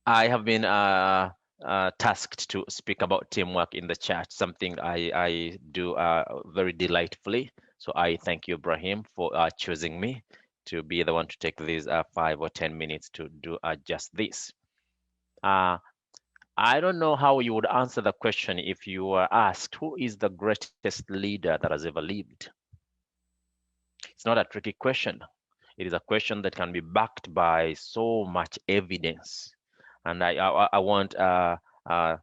I have been tasked to speak about teamwork in the church, something I do very delightfully. So I thank you, Ibrahim, for choosing me to be the one to take these 5 or 10 minutes to do just this. Uh, I don't know how you would answer the question if you were asked, who is the greatest leader that has ever lived? It's not a tricky question. It is a question that can be backed by so much evidence. And I won't I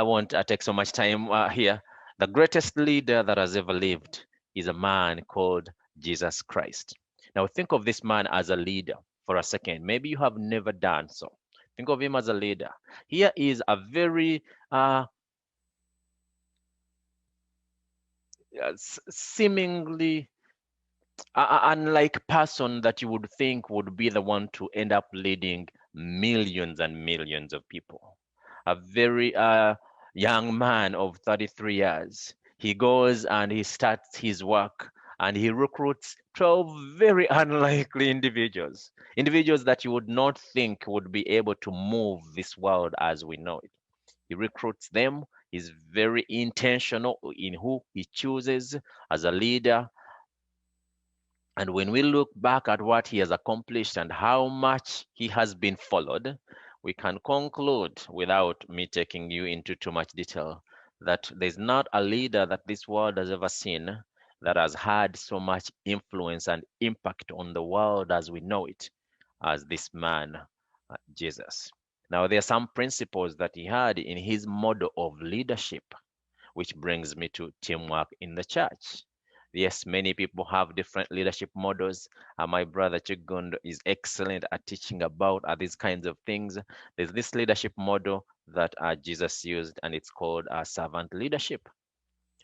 won't take so much time here. The greatest leader that has ever lived is a man called Jesus Christ. Now think of this man as a leader for a second. Maybe you have never done so. Think of him as a leader. Here is a very seemingly unlike person that you would think would be the one to end up leading millions and millions of people. A very young man of 33 years. He goes and he starts his work and he recruits 12 very unlikely individuals that you would not think would be able to move this world as we know it. He recruits them. He's very intentional in who he chooses as a leader, and when we look back at what he has accomplished and how much he has been followed, we can conclude, without me taking you into too much detail, that there's not a leader that this world has ever seen that has had so much influence and impact on the world as we know it as this man, Jesus. Now, there are some principles that he had in his model of leadership, which brings me to teamwork in the church. Yes, many people have different leadership models. My brother Chigundo is excellent at teaching about these kinds of things. There's this leadership model that Jesus used, and it's called servant leadership.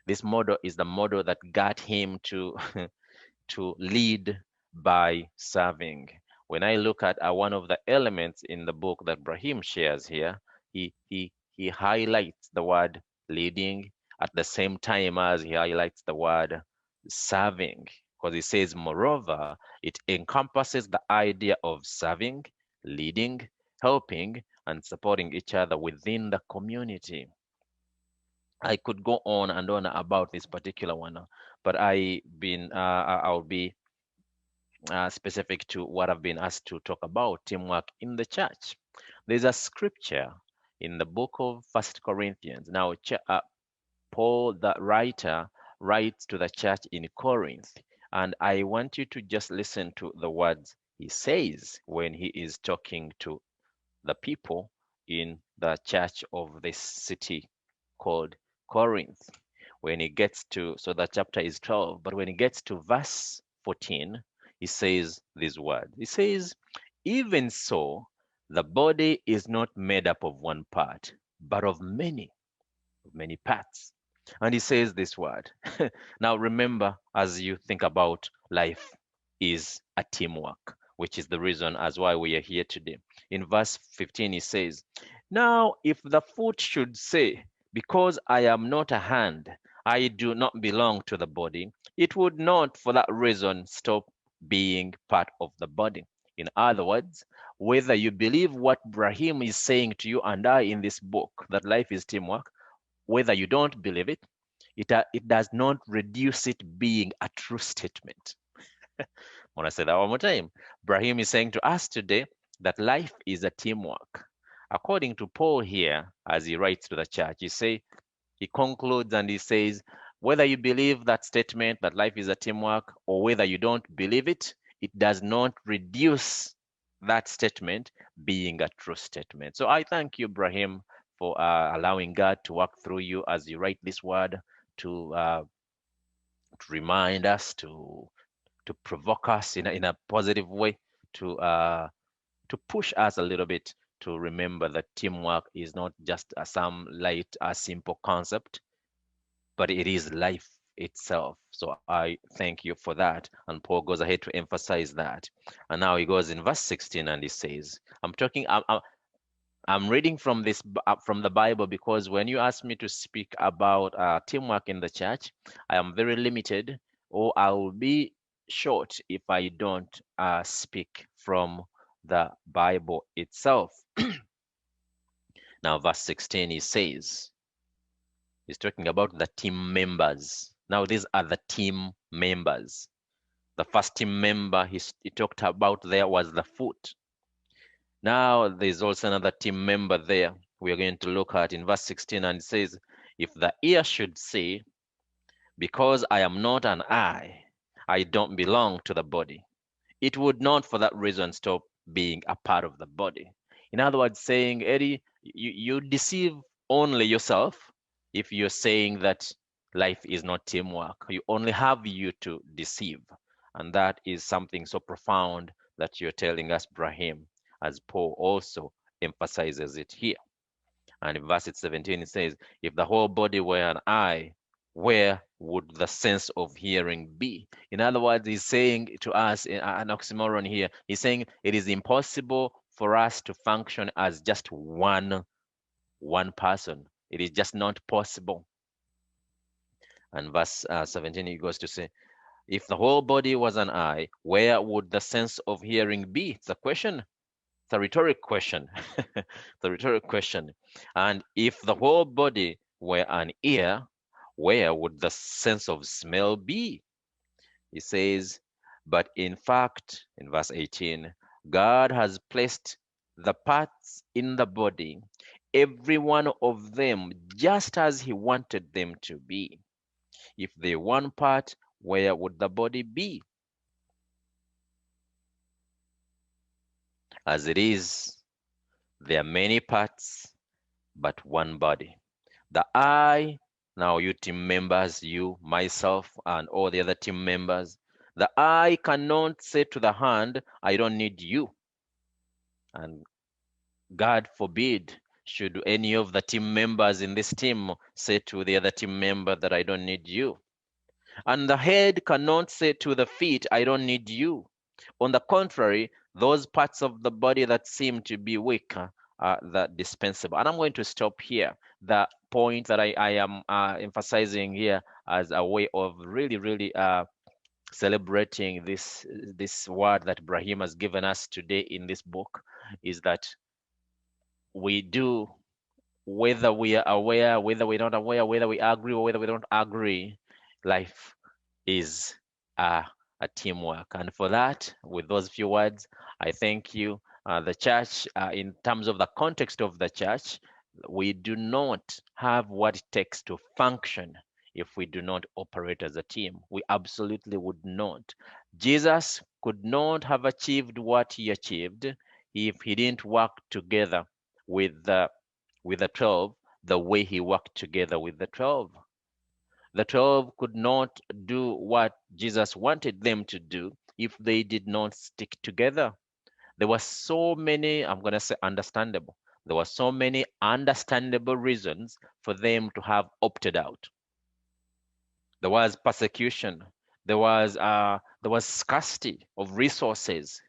This model is the model that got him to to lead by serving. When I look at one of the elements in the book that Brahim shares here, he highlights the word leading at the same time as he highlights the word serving, because he says, moreover, it encompasses the idea of serving, leading, helping, and supporting each other within the community. I could go on and on about this particular one, but I'll be specific to what I've been asked to talk about, teamwork in the church. There's a scripture in the book of First Corinthians. Now, Paul, the writer, writes to the church in Corinth, and I want you to just listen to the words he says when he is talking to the people in the church of this city called Corinth. When he gets to, so the chapter is 12, but when he gets to verse 14, he says these words. He says, even so, the body is not made up of one part, but of many parts. And he says this word. Now remember, as you think about life is a teamwork, which is the reason as why we are here today. In verse 15, he says, now if the foot should say, because I am not a hand, I do not belong to the body, it would not for that reason stop being part of the body. In other words, whether you believe what Brahim is saying to you and I in this book, that life is teamwork, whether you don't believe it, it does not reduce it being a true statement. I want to say that one more time. Brahim is saying to us today that life is a teamwork. According to Paul here, as he writes to the church, he concludes and he says, whether you believe that statement that life is a teamwork or whether you don't believe it, it does not reduce that statement being a true statement. So I thank you, Brahim, for allowing God to work through you as you write this word to remind us, to provoke us in a positive way, to push us a little bit to remember that teamwork is not just some light, simple concept, but it is life itself. So I thank you for that. And Paul goes ahead to emphasize that. And now he goes in verse 16 and he says, I'm reading from from the Bible, because when you ask me to speak about teamwork in the church, I am very limited, or I will be short if I don't speak from the Bible itself. Now, verse 16, he says, he's talking about the team members. Now, these are the team members. The first team member he talked about there was the foot. Now, there's also another team member there we are going to look at in verse 16, and it says, if the ear should say, because I am not an eye, I don't belong to the body, it would not for that reason stop being a part of the body. In other words, saying, Eddie, you deceive only yourself if you're saying that life is not teamwork. You only have you to deceive. And that is something so profound that you're telling us, Brahim, as Paul also emphasizes it here. And in verse 17, it says, if the whole body were an eye, where would the sense of hearing be? In other words, he's saying to us an oxymoron here. He's saying it is impossible for us to function as just one person. It is just not possible. And verse 17, he goes to say, if the whole body was an eye, where would the sense of hearing be? It's a question. It's a rhetoric question. It's a rhetoric question. And if the whole body were an ear, where would the sense of smell be? He says, but in fact, in verse 18, God has placed the parts in the body, every one of them, just as he wanted them to be. If they one part, where would the body be? As it is, there are many parts, but one body. The eye, now you team members, you, myself, and all the other team members, the eye cannot say to the hand, I don't need you. And God forbid, should any of the team members in this team say to the other team member that I don't need you. And the head cannot say to the feet, I don't need you. On the contrary, those parts of the body that seem to be weak are the dispensable. And I'm going to stop here. The point that I am emphasizing here as a way of really celebrating this word that Brahim has given us today in this book is that we do, whether we are aware, whether we're not aware, whether we agree or whether we don't agree, life is a teamwork. And for that, with those few words, I thank you. The church, in terms of the context of the church, we do not have what it takes to function if we do not operate as a team. We absolutely would not. Jesus could not have achieved what he achieved if he didn't work together with the 12 the way he worked together with the 12. The 12 could not do what Jesus wanted them to do if they did not stick together. There were so many, I'm going to say understandable. There were so many understandable reasons for them to have opted out. There was persecution. There was scarcity of resources.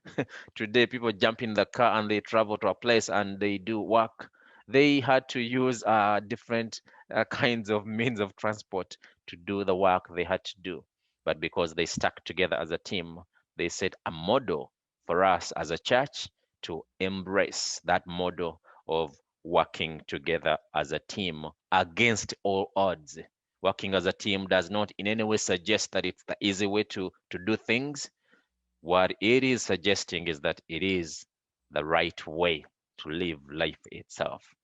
Today, people jump in the car and they travel to a place and they do work. They had to use different kinds of means of transport to do the work they had to do. But because they stuck together as a team, they set a model for us as a church to embrace that model of working together as a team against all odds. Working as a team does not in any way suggest that it's the easy way to do things. What it is suggesting is that it is the right way to live life itself.